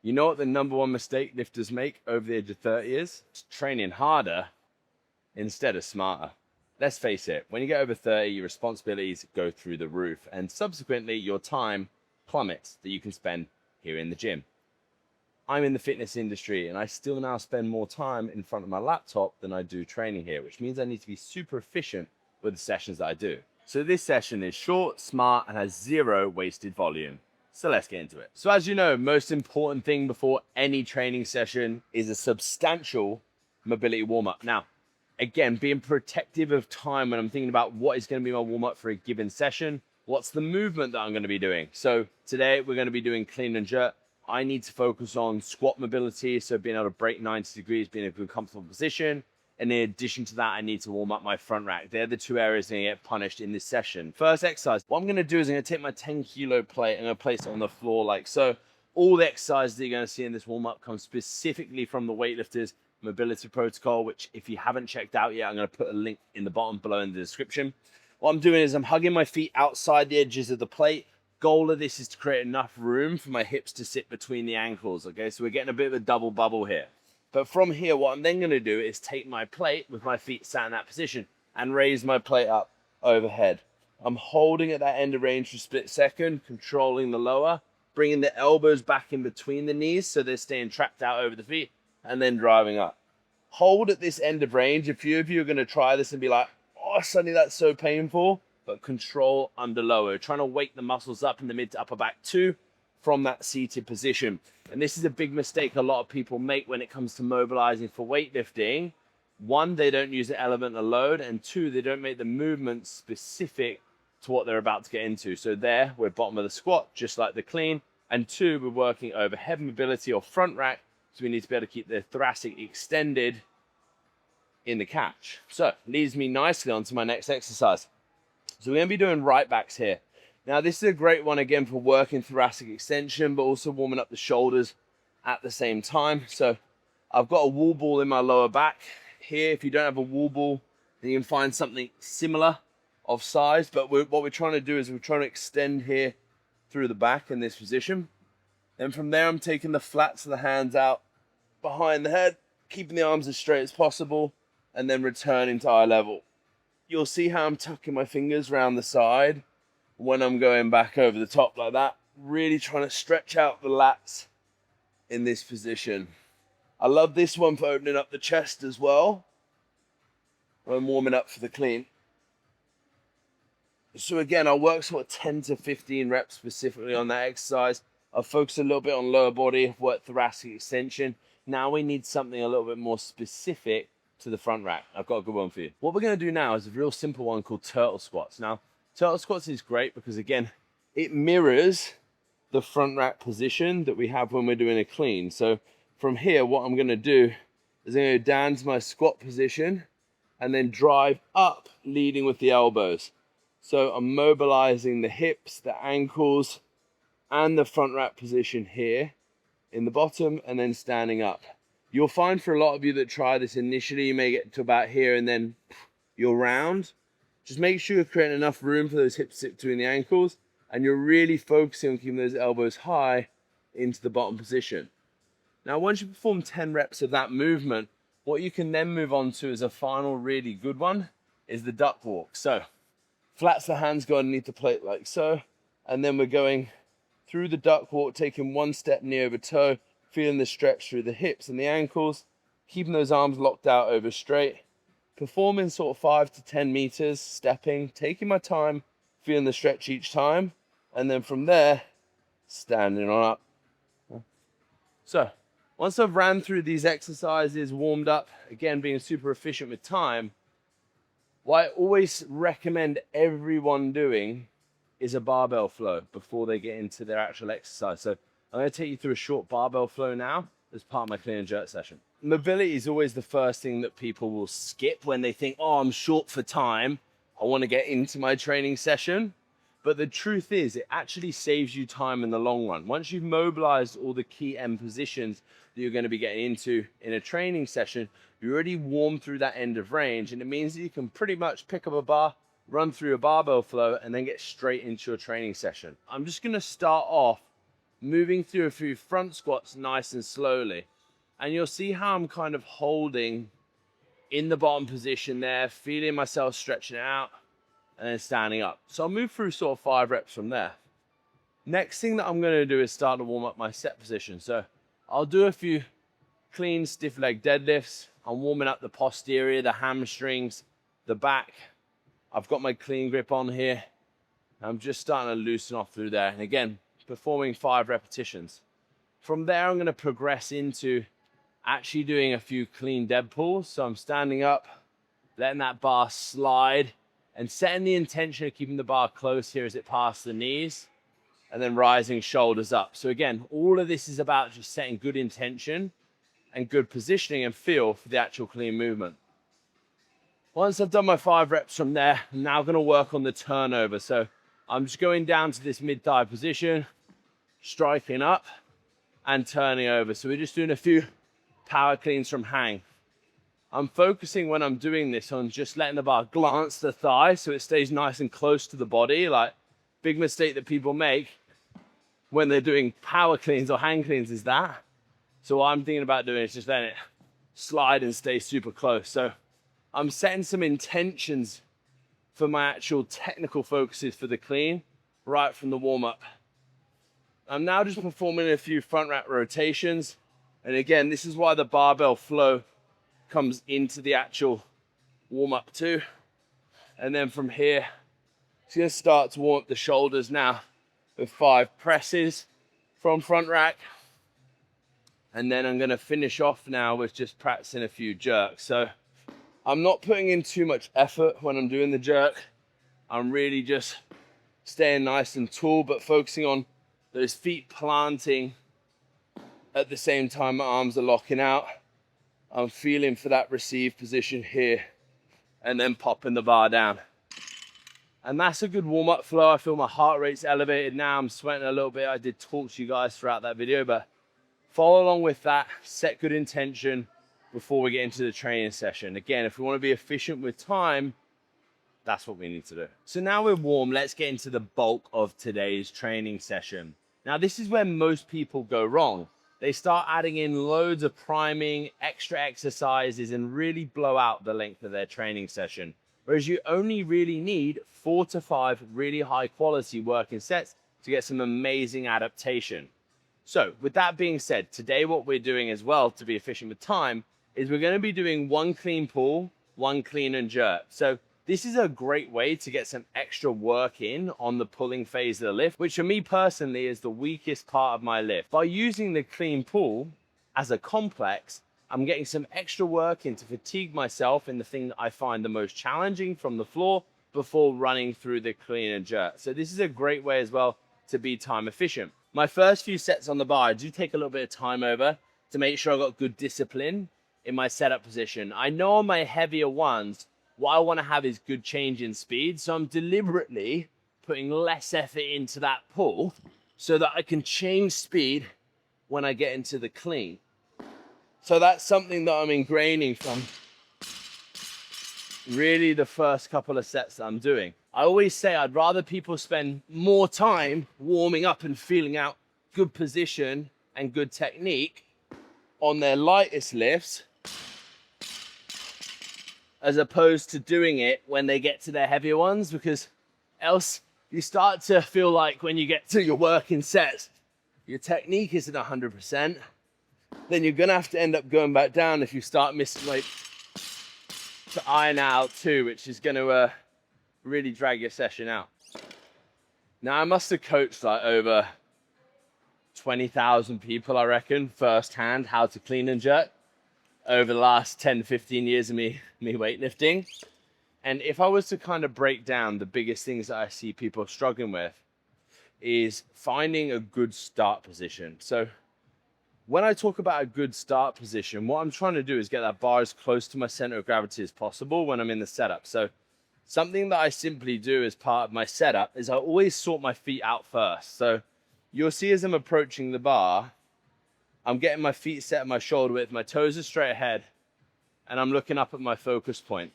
You know what the #1 mistake lifters make over the age of 30 is? It's training harder instead of smarter. Let's face it, when you get over 30, your responsibilities go through the roof, and subsequently your time plummets that you can spend here in the gym. I'm in the fitness industry and I still now spend more time in front of my laptop than I do training here, which means I need to be super efficient with the sessions that I do. So this session is short, smart, and has 0 wasted volume. So let's get into it. So as you know, most important thing before any training session is a substantial mobility warm-up. Now, again, being protective of time when I'm thinking about what is going to be my warm-up for a given session, what's the movement that I'm going to be doing. So today we're going to be doing clean and jerk. I need to focus on squat mobility, so being able to break 90 degrees, being in a good comfortable position. And in addition to that, I need to warm up my front rack. They're the 2 areas that get punished in this session. First exercise, what I'm gonna do is I'm gonna take my 10-kilo plate and I'm gonna place it on the floor like so. All the exercises that you're gonna see in this warm up come specifically from the weightlifters mobility protocol, which if you haven't checked out yet, I'm gonna put a link in the bottom below in the description. What I'm doing is I'm hugging my feet outside the edges of the plate. Goal of this is to create enough room for my hips to sit between the ankles, okay? So we're getting a bit of a double bubble here. But from here, what I'm then gonna do is take my plate with my feet sat in that position and raise my plate up overhead. I'm holding at that end of range for a split second, controlling the lower, bringing the elbows back in between the knees so they're staying trapped out over the feet, and then driving up. Hold at this end of range. A few of you are gonna try this and be like, oh, suddenly that's so painful. But control under lower, trying to wake the muscles up in the mid to upper back too from that seated position. And this is a big mistake a lot of people make when it comes to mobilizing for weightlifting. 1, they don't use the element of load, and 2, they don't make the movement specific to what they're about to get into. So there, we're bottom of the squat, just like the clean, and 2, we're working overhead mobility or front rack, so we need to be able to keep the thoracic extended in the catch. So leads me nicely onto my next exercise. So we're going to be doing right backs here. Now this is a great one again for working thoracic extension, but also warming up the shoulders at the same time. So I've got a wall ball in my lower back here. If you don't have a wall ball, then you can find something similar of size. But what we're trying to do is we're trying to extend here through the back in this position. And from there, I'm taking the flats of the hands out behind the head, keeping the arms as straight as possible, and then returning to eye level. You'll see how I'm tucking my fingers around the side when I'm going back over the top like that. Really trying to stretch out the lats in this position. I love this one for opening up the chest as well when warming up for the clean. So again, I'll work sort of 10 to 15 reps specifically on that exercise. I'll focus a little bit on lower body, work thoracic extension. Now we need something a little bit more specific to the front rack. I've got a good one for you. What we're going to do now is a real simple one called turtle squats. Now, turtle squats is great because again, it mirrors the front rack position that we have when we're doing a clean. So from here, what I'm going to do is I'm going to go down to my squat position and then drive up, leading with the elbows. So I'm mobilizing the hips, the ankles, and the front rack position here in the bottom, and then standing up. You'll find for a lot of you that try this initially, you may get to about here and then you're round. Just make sure you're creating enough room for those hips to sit between the ankles, and you're really focusing on keeping those elbows high into the bottom position. Now, once you perform 10 reps of that movement, what you can then move on to as a final really good one is the duck walk. So flats the hands go underneath the plate like so, and then we're going through the duck walk, taking 1 step knee over toe, feeling the stretch through the hips and the ankles, keeping those arms locked out over straight, performing sort of 5 to 10 meters, stepping, taking my time, feeling the stretch each time, and then from there, standing on up. So once I've ran through these exercises, warmed up, again, being super efficient with time, what I always recommend everyone doing is a barbell flow before they get into their actual exercise. So I'm going to take you through a short barbell flow now as part of my clean and jerk session. Mobility is always the first thing that people will skip when they think, oh, I'm short for time, I want to get into my training session. But the truth is, it actually saves you time in the long run. Once you've mobilized all the key end positions that you're going to be getting into in a training session, you're already warm through that end of range, and it means that you can pretty much pick up a bar, run through a barbell flow, and then get straight into your training session. I'm just going to start off moving through a few front squats nice and slowly. And you'll see how I'm kind of holding in the bottom position there, feeling myself stretching out and then standing up. So I'll move through sort of 5 reps from there. Next thing that I'm going to do is start to warm up my set position. So I'll do a few clean stiff leg deadlifts. I'm warming up the posterior, the hamstrings, the back. I've got my clean grip on here. I'm just starting to loosen off through there. And again, performing 5 repetitions. From there, I'm going to progress into actually doing a few clean dead pulls. So I'm standing up, letting that bar slide, and setting the intention of keeping the bar close here as it passes the knees, and then rising shoulders up. So again, all of this is about just setting good intention and good positioning and feel for the actual clean movement. Once I've done my 5 reps from there, I'm now going to work on the turnover. So I'm just going down to this mid-thigh position, striking up and turning over. So we're just doing a few power cleans from hang. I'm focusing when I'm doing this on just letting the bar glance the thigh so it stays nice and close to the body. Like, big mistake that people make when they're doing power cleans or hang cleans is that. So what I'm thinking about doing is just letting it slide and stay super close. So I'm setting some intentions for my actual technical focuses for the clean right from the warm-up. I'm now just performing a few front rack rotations. And again, this is why the barbell flow comes into the actual warm-up too. And then from here, it's going to start to warm up the shoulders now with 5 presses from front rack. And then I'm going to finish off now with just practicing a few jerks. So I'm not putting in too much effort when I'm doing the jerk. I'm really just staying nice and tall, but focusing on those feet planting at the same time my arms are locking out. I'm feeling for that receive position here and then popping the bar down. And that's a good warm-up flow. I feel my heart rate's elevated now. I'm sweating a little bit. I did talk to you guys throughout that video, but follow along with that. Set good intention before we get into the training session. Again, if we want to be efficient with time, that's what we need to do. So now we're warm, let's get into the bulk of today's training session. Now, this is where most people go wrong. They start adding in loads of priming, extra exercises, and really blow out the length of their training session. Whereas you only really need 4 to 5 really high quality working sets to get some amazing adaptation. So with that being said, today what we're doing as well to be efficient with time is we're going to be doing 1 clean pull, 1 clean and jerk. So this is a great way to get some extra work in on the pulling phase of the lift, which for me personally is the weakest part of my lift. By using the clean pull as a complex, I'm getting some extra work in to fatigue myself in the thing that I find the most challenging from the floor before running through the clean and jerk. So this is a great way as well to be time efficient. My first few sets on the bar, I do take a little bit of time over to make sure I've got good discipline in my setup position. I know on my heavier ones, what I want to have is good change in speed. So I'm deliberately putting less effort into that pull so that I can change speed when I get into the clean. So that's something that I'm ingraining from really the first couple of sets that I'm doing. I always say I'd rather people spend more time warming up and feeling out good position and good technique on their lightest lifts as opposed to doing it when they get to their heavier ones, because else you start to feel like when you get to your working sets, your technique isn't 100%. Then you're gonna have to end up going back down if you start missing weight to iron out too, which is gonna really drag your session out. Now I must have coached like over 20,000 people, I reckon, firsthand how to clean and jerk over the last 10, 15 years of me weightlifting. And if I was to kind of break down the biggest things that I see people struggling with is finding a good start position. So when I talk about a good start position, what I'm trying to do is get that bar as close to my center of gravity as possible when I'm in the setup. So something that I simply do as part of my setup is I always sort my feet out first. So you'll see as I'm approaching the bar, I'm getting my feet set at my shoulder width, my toes are straight ahead, and I'm looking up at my focus point.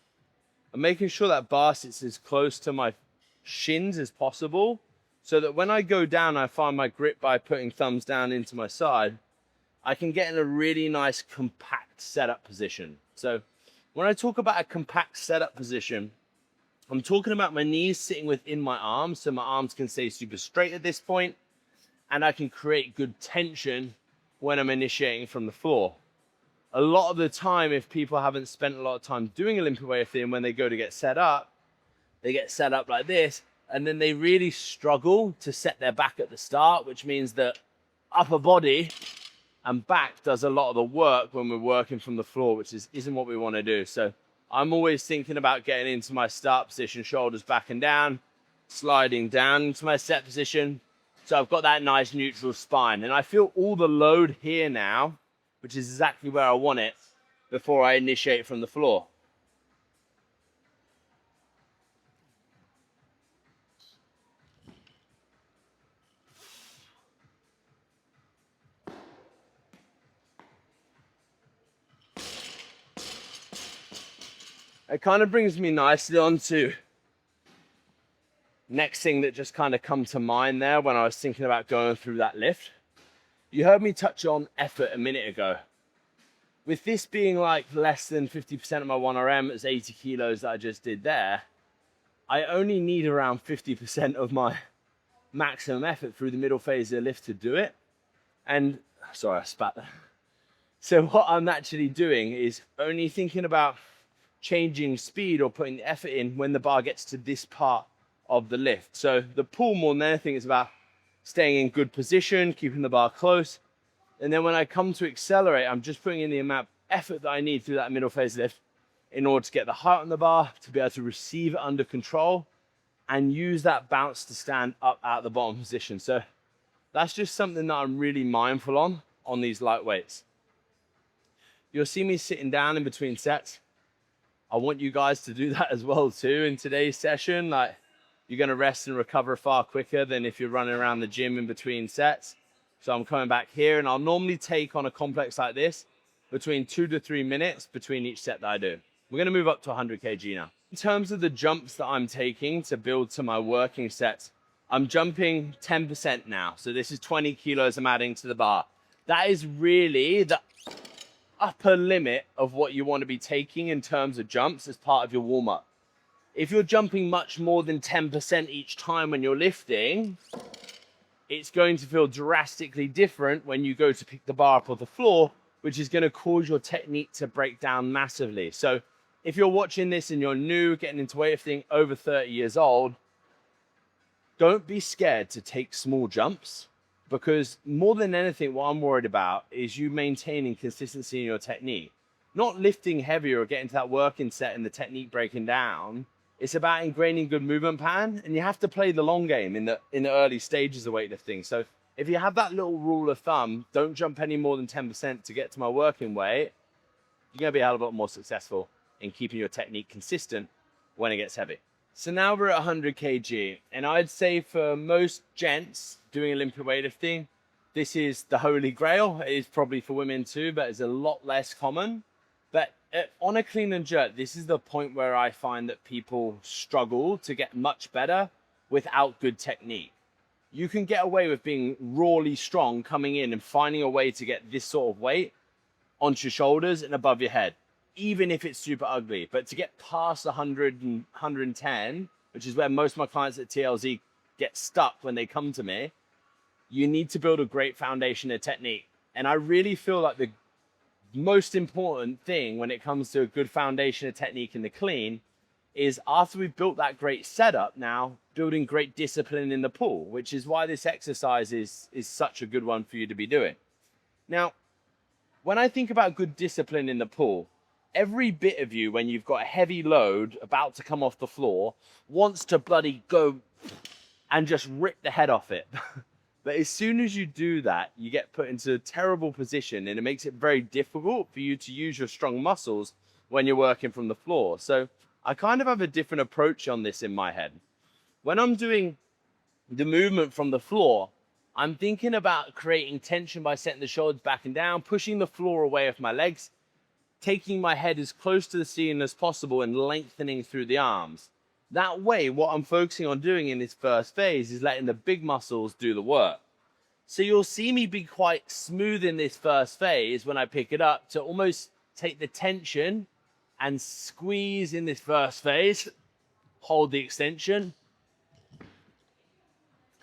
I'm making sure that bar sits as close to my shins as possible so that when I go down, I find my grip by putting thumbs down into my side, I can get in a really nice compact setup position. So when I talk about a compact setup position, I'm talking about my knees sitting within my arms, so my arms can stay super straight at this point, and I can create good tension when I'm initiating from the floor. A lot of the time, if people haven't spent a lot of time doing Olympic weightlifting, when they go to get set up, they get set up like this, and then they really struggle to set their back at the start, which means that upper body and back does a lot of the work when we're working from the floor, which isn't what we want to do. So I'm always thinking about getting into my start position, shoulders back and down, sliding down into my set position. So I've got that nice neutral spine, and I feel all the load here now, which is exactly where I want it before I initiate from the floor. It kind of brings me nicely on to next thing that just kind of come to mind there when I was thinking about going through that lift. You heard me touch on effort a minute ago. With this being like less than 50% of my 1RM, it's 80 kilos that I just did there, I only need around 50% of my maximum effort through the middle phase of the lift to do it. And sorry, I spat there. So what I'm actually doing is only thinking about changing speed or putting the effort in when the bar gets to this part of the lift. So the pull, more than anything, is about staying in good position, keeping the bar close. And then when I come to accelerate, I'm just putting in the amount of effort that I need through that middle phase lift in order to get the height on the bar, to be able to receive it under control and use that bounce to stand up at the bottom position. So that's just something that I'm really mindful on these light weights. You'll see me sitting down in between sets. I want you guys to do that as well too in today's session. Like, you're going to rest and recover far quicker than if you're running around the gym in between sets. So I'm coming back here, and I'll normally take on a complex like this between 2 to 3 minutes between each set that I do. We're going to move up to 100 kg now. In terms of the jumps that I'm taking to build to my working sets, I'm jumping 10% now. So this is 20 kilos I'm adding to the bar. That is really the upper limit of what you want to be taking in terms of jumps as part of your warm-up. If you're jumping much more than 10% each time when you're lifting, it's going to feel drastically different when you go to pick the bar up off the floor, which is going to cause your technique to break down massively. So if you're watching this and you're new, getting into weightlifting, over 30 years old, don't be scared to take small jumps, because more than anything, what I'm worried about is you maintaining consistency in your technique. Not lifting heavier or getting to that working set and the technique breaking down. It's about ingraining good movement pattern, and you have to play the long game in the early stages of weightlifting. So if you have that little rule of thumb, don't jump any more than 10% to get to my working weight, you're going to be a hell of a lot more successful in keeping your technique consistent when it gets heavy. So now we're at 100 kg, and I'd say for most gents doing Olympic weightlifting, this is the holy grail. It is probably for women too, but it's a lot less common. But on a clean and jerk, this is the point where I find that people struggle to get much better without good technique. You can get away with being rawly strong, coming in and finding a way to get this sort of weight onto your shoulders and above your head, even if it's super ugly. But to get past 100 and 110, which is where most of my clients at TLZ get stuck when they come to me, you need to build a great foundation of technique. And I really feel like the most important thing when it comes to a good foundation of technique in the clean is, after we've built that great setup, now building great discipline in the pull, which is why this exercise is such a good one for you to be doing. Now, when I think about good discipline in the pull, every bit of you, when you've got a heavy load about to come off the floor, wants to bloody go and just rip the head off it. But as soon as you do that, you get put into a terrible position, and it makes it very difficult for you to use your strong muscles when you're working from the floor. So I kind of have a different approach on this in my head. When I'm doing the movement from the floor, I'm thinking about creating tension by setting the shoulders back and down, pushing the floor away with my legs, taking my head as close to the ceiling as possible and lengthening through the arms. That way, what I'm focusing on doing in this first phase is letting the big muscles do the work. So you'll see me be quite smooth in this first phase when I pick it up to almost take the tension and squeeze in this first phase, hold the extension,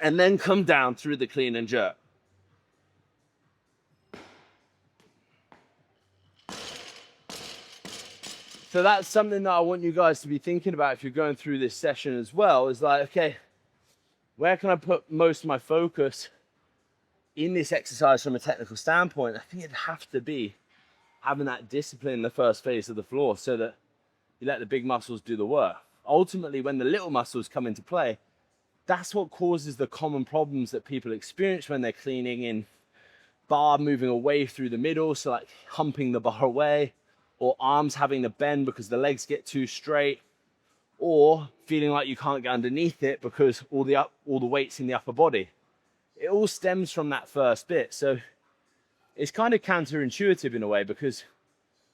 and then come down through the clean and jerk. So that's something that I want you guys to be thinking about if you're going through this session as well, is like, okay, where can I put most of my focus in this exercise from a technical standpoint? I think it'd have to be having that discipline in the first phase of the floor so that you let the big muscles do the work. Ultimately, when the little muscles come into play, that's what causes the common problems that people experience when they're cleaning in bar moving away through the middle, so like humping the bar away, or arms having to bend because the legs get too straight, or feeling like you can't get underneath it because all the weight's in the upper body. It all stems from that first bit. So it's kind of counterintuitive in a way, because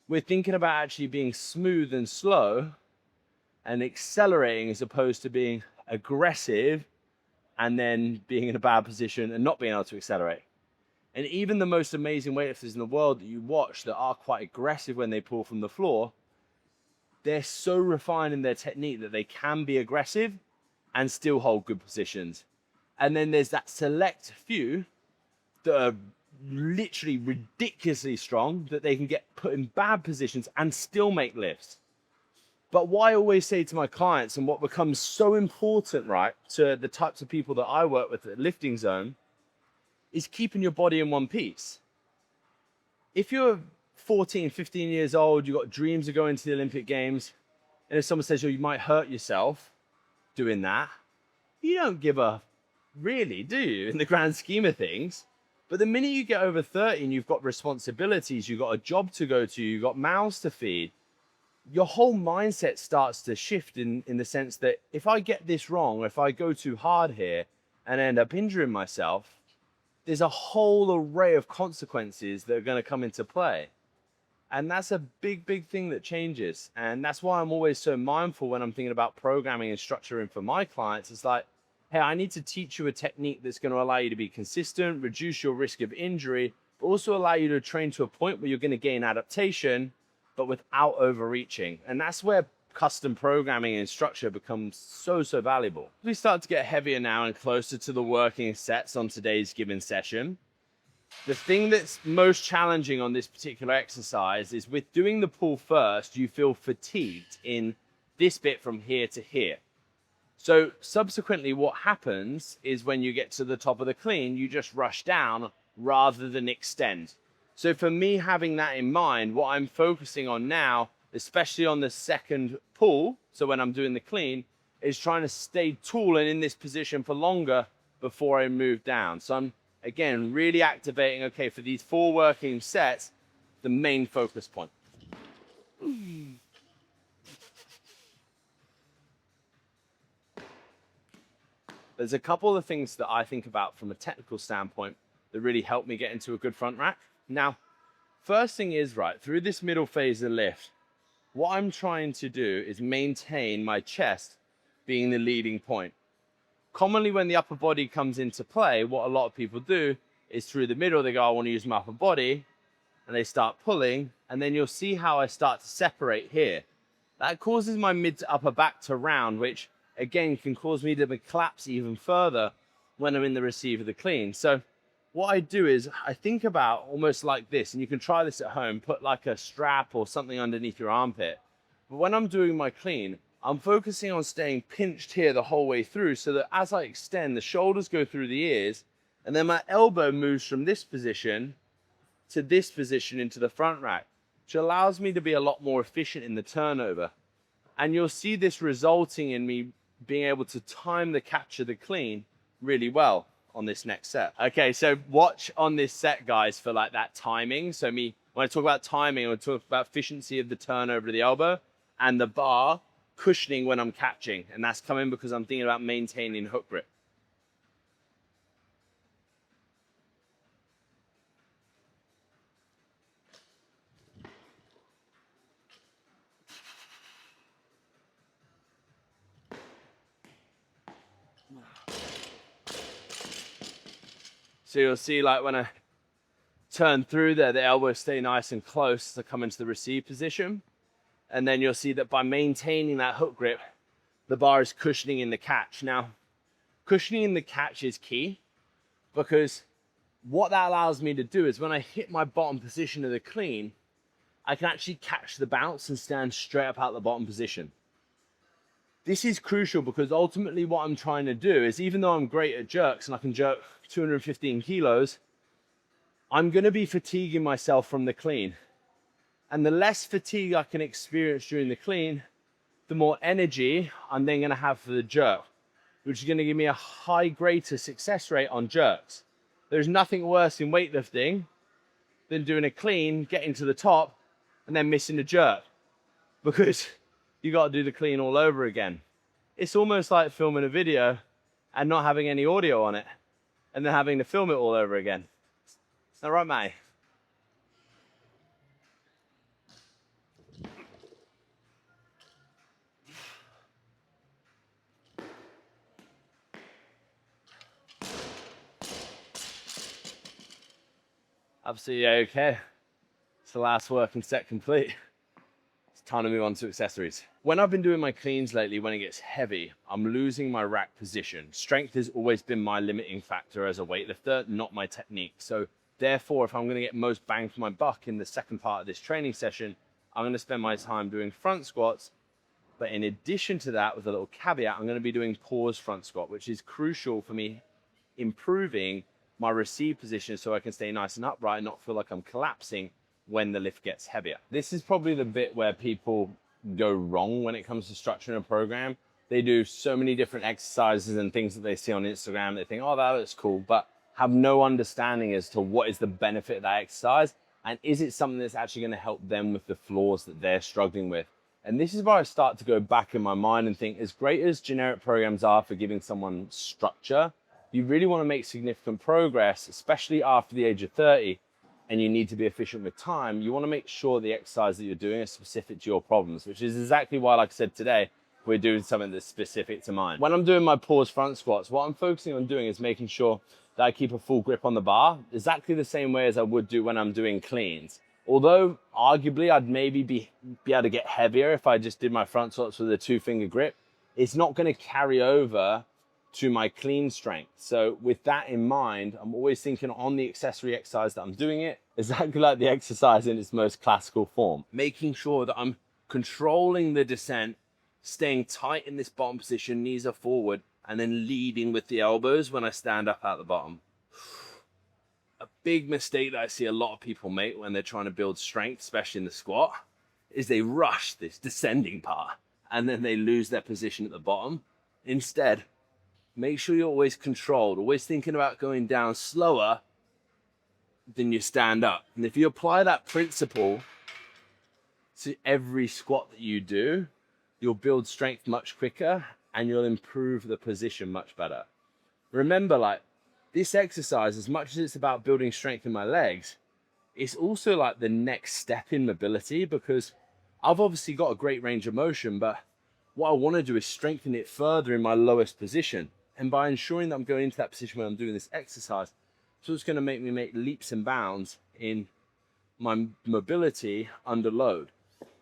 we're thinking about actually being smooth and slow and accelerating as opposed to being aggressive and then being in a bad position and not being able to accelerate. And even the most amazing weightlifters in the world that you watch that are quite aggressive when they pull from the floor, they're so refined in their technique that they can be aggressive and still hold good positions. And then there's that select few that are literally ridiculously strong that they can get put in bad positions and still make lifts. But what I always say to my clients, and what becomes so important, right, to the types of people that I work with at Lifting Zone, is keeping your body in one piece. If you're 14, 15 years old, you've got dreams of going to the Olympic Games, and if someone says, oh, you might hurt yourself doing that, you don't give a really, do you, in the grand scheme of things? But the minute you get over 30 and you've got responsibilities, you've got a job to go to, you've got mouths to feed, your whole mindset starts to shift in the sense that if I get this wrong, or if I go too hard here and end up injuring myself, there's a whole array of consequences that are going to come into play. And that's a big, big thing that changes. And that's why I'm always so mindful when I'm thinking about programming and structuring for my clients. It's like, hey, I need to teach you a technique that's going to allow you to be consistent, reduce your risk of injury, but also allow you to train to a point where you're going to gain adaptation, but without overreaching. And that's where custom programming and structure becomes so, so valuable. We start to get heavier now and closer to the working sets on today's given session. The thing that's most challenging on this particular exercise is with doing the pull first, you feel fatigued in this bit from here to here. So subsequently, what happens is when you get to the top of the clean, you just rush down rather than extend. So for me, having that in mind, what I'm focusing on now, especially on the second pull, so when I'm doing the clean, is trying to stay tall and in this position for longer before I move down. So I'm, again, really activating, okay, for these 4 working sets, the main focus point. There's a couple of things that I think about from a technical standpoint that really help me get into a good front rack. Now, first thing is, right, through this middle phase of lift, what I'm trying to do is maintain my chest being the leading point. Commonly when the upper body comes into play, what a lot of people do is through the middle, they go, I want to use my upper body, and they start pulling, and then you'll see how I start to separate here. That causes my mid to upper back to round, which again can cause me to collapse even further when I'm in the receive of the clean. So what I do is I think about almost like this, and you can try this at home, put like a strap or something underneath your armpit. But when I'm doing my clean, I'm focusing on staying pinched here the whole way through so that as I extend, the shoulders go through the ears, and then my elbow moves from this position to this position into the front rack, which allows me to be a lot more efficient in the turnover. And you'll see this resulting in me being able to time the capture the clean really well on this next set. Okay, so watch on this set, guys, for like that timing. So when I talk about timing, I talk about efficiency of the turnover to the elbow and the bar cushioning when I'm catching. And that's coming because I'm thinking about maintaining hook grip. So you'll see like when I turn through there, the elbows stay nice and close to come into the receive position. And then you'll see that by maintaining that hook grip, the bar is cushioning in the catch. Now, cushioning in the catch is key, because what that allows me to do is when I hit my bottom position of the clean, I can actually catch the bounce and stand straight up out the bottom position. This is crucial because ultimately what I'm trying to do is, even though I'm great at jerks and I can jerk 215 kilos, I'm going to be fatiguing myself from the clean. And the less fatigue I can experience during the clean, the more energy I'm then going to have for the jerk, which is going to give me a greater success rate on jerks. There's nothing worse in weightlifting than doing a clean, getting to the top, and then missing the jerk, because you got to do the clean all over again. It's almost like filming a video and not having any audio on it, and then having to film it all over again. Is that right, mate? Absolutely okay. It's the last working set complete. It's time to move on to accessories. When I've been doing my cleans lately, when it gets heavy, I'm losing my rack position. Strength has always been my limiting factor as a weightlifter, not my technique. So therefore, if I'm going to get most bang for my buck in the second part of this training session, I'm going to spend my time doing front squats. But in addition to that, with a little caveat, I'm going to be doing pause front squat, which is crucial for me improving my receive position so I can stay nice and upright and not feel like I'm collapsing when the lift gets heavier. This is probably the bit where people go wrong when it comes to structuring a program. They do so many different exercises and things that they see on Instagram. They think, oh, that looks cool, but have no understanding as to what is the benefit of that exercise, and is it something that's actually going to help them with the flaws that they're struggling with. And this is where I start to go back in my mind and think, as great as generic programs are for giving someone structure, you really want to make significant progress, especially after the age of 30, and you need to be efficient with time. You want to make sure the exercise that you're doing is specific to your problems, which is exactly why, like I said today, we're doing something that's specific to mine. When I'm doing my pause front squats, what I'm focusing on doing is making sure that I keep a full grip on the bar, exactly the same way as I would do when I'm doing cleans. Although arguably I'd maybe be able to get heavier if I just did my front squats with a 2-finger grip, it's not going to carry over to my clean strength. So with that in mind, I'm always thinking on the accessory exercise that I'm doing it exactly like the exercise in its most classical form, making sure that I'm controlling the descent, staying tight in this bottom position, knees are forward, and then leading with the elbows when I stand up at the bottom. A big mistake that I see a lot of people make when they're trying to build strength, especially in the squat, is they rush this descending part and then they lose their position at the bottom. Instead, make sure you're always controlled, always thinking about going down slower than you stand up. And if you apply that principle to every squat that you do, you'll build strength much quicker and you'll improve the position much better. Remember, like, this exercise, as much as it's about building strength in my legs, it's also like the next step in mobility, because I've obviously got a great range of motion, but what I want to do is strengthen it further in my lowest position. And by ensuring that I'm going into that position when I'm doing this exercise, so it's going to make me make leaps and bounds in my mobility under load.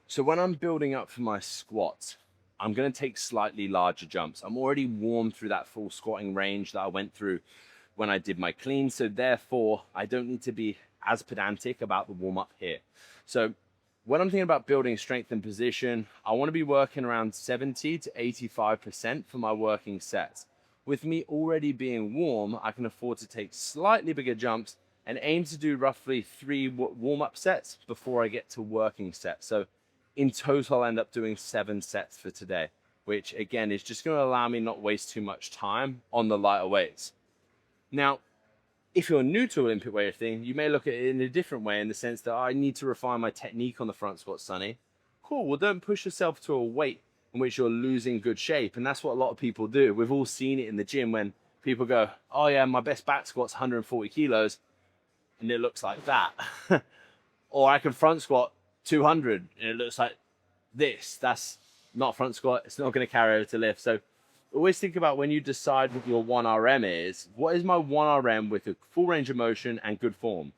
So when I'm building up for my squats, I'm going to take slightly larger jumps. I'm already warm through that full squatting range that I went through when I did my clean. So therefore, I don't need to be as pedantic about the warm up here. So when I'm thinking about building strength and position, I want to be working around 70 to 85% for my working sets. With me already being warm, I can afford to take slightly bigger jumps and aim to do roughly 3 warm-up sets before I get to working sets. So in total, I'll end up doing 7 sets for today, which again is just going to allow me not waste too much time on the lighter weights. Now, if you're new to Olympic weightlifting, you may look at it in a different way, in the sense that I need to refine my technique on the front squat, Sonny. Cool, well, don't push yourself to a weight in which you're losing good shape. And that's what a lot of people do. We've all seen it in the gym when people go, oh yeah, my best back squat's 140 kilos, and it looks like that. Or I can front squat 200 and it looks like this. That's not front squat. It's not going to carry over to lift. So always think about when you decide what your 1RM is, what is my 1RM with a full range of motion and good form?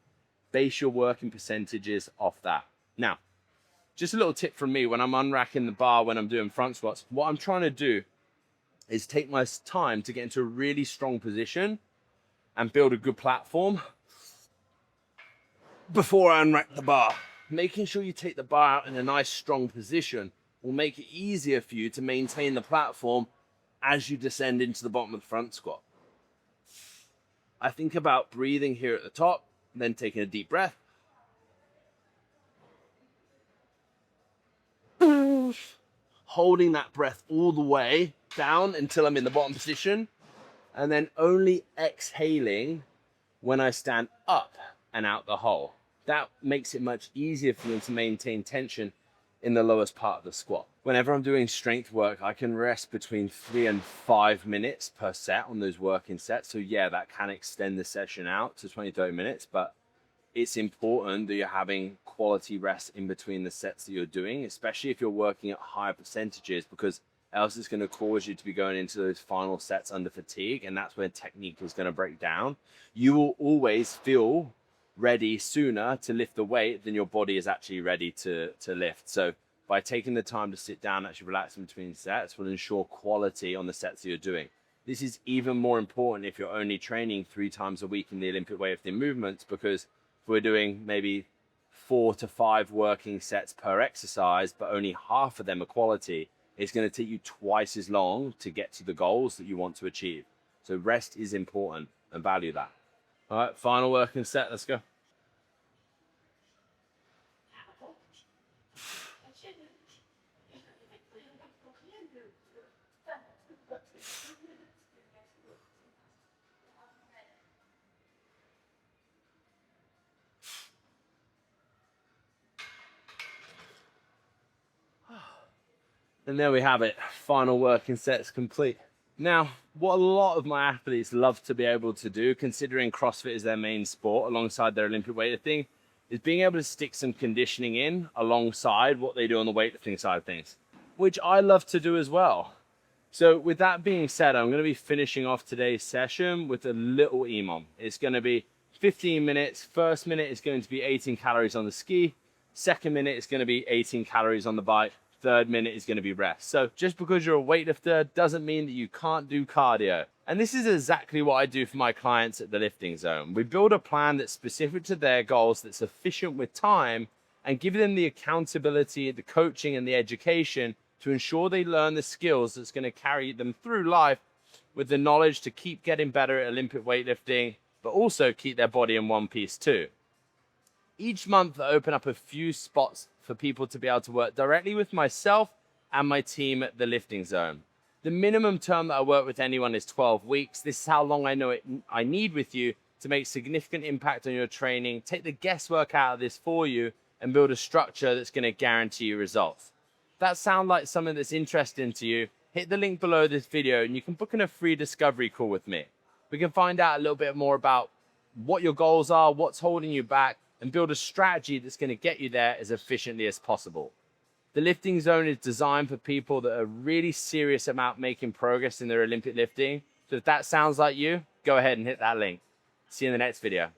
Base your working percentages off that. Now, just a little tip from me when I'm unracking the bar, when I'm doing front squats, what I'm trying to do is take my time to get into a really strong position and build a good platform before I unrack the bar. Making sure you take the bar out in a nice strong position will make it easier for you to maintain the platform as you descend into the bottom of the front squat. I think about breathing here at the top, then taking a deep breath. Holding that breath all the way down until I'm in the bottom position, and then only exhaling when I stand up and out the hole. That makes it much easier for me to maintain tension in the lowest part of the squat. Whenever I'm doing strength work, I can rest between 3 and 5 minutes per set on those working sets. So yeah, that can extend the session out to 20, 30 minutes, but it's important that you're having quality rest in between the sets that you're doing, especially if you're working at higher percentages, because else it's going to cause you to be going into those final sets under fatigue, and that's when technique is going to break down. You will always feel ready sooner to lift the weight than your body is actually ready to lift. So by taking the time to sit down, actually relax in between sets, will ensure quality on the sets that you're doing. This is even more important if you're only training 3 times a week in the Olympic weightlifting movements, because if we're doing maybe 4 to 5 working sets per exercise, but only half of them are quality, it's going to take you twice as long to get to the goals that you want to achieve. So rest is important, and value that. All right, final working set, let's go. And there we have it, final working sets complete. Now, what a lot of my athletes love to be able to do, considering CrossFit is their main sport alongside their Olympic weightlifting, is being able to stick some conditioning in alongside what they do on the weightlifting side of things, which I love to do as well. So with that being said, I'm going to be finishing off today's session with a little EMOM. It's going to be 15 minutes. First minute is going to be 18 calories on the ski. Second minute is going to be 18 calories on the bike. Third minute is going to be rest. So just because you're a weightlifter doesn't mean that you can't do cardio. And this is exactly what I do for my clients at the Lifting Zone. We build a plan that's specific to their goals, that's efficient with time, and give them the accountability, the coaching, and the education to ensure they learn the skills that's going to carry them through life with the knowledge to keep getting better at Olympic weightlifting, but also keep their body in one piece too. Each month I open up a few spots for people to be able to work directly with myself and my team at the Lifting Zone. The minimum term that I work with anyone is 12 weeks. This is how long I need with you to make significant impact on your training, take the guesswork out of this for you, and build a structure that's going to guarantee you results. If that sounds like something that's interesting to you, hit the link below this video and you can book in a free discovery call with me. We can find out a little bit more about what your goals are, what's holding you back, and build a strategy that's going to get you there as efficiently as possible. The Lifting Zone is designed for people that are really serious about making progress in their Olympic lifting. So if that sounds like you, go ahead and hit that link. See you in the next video.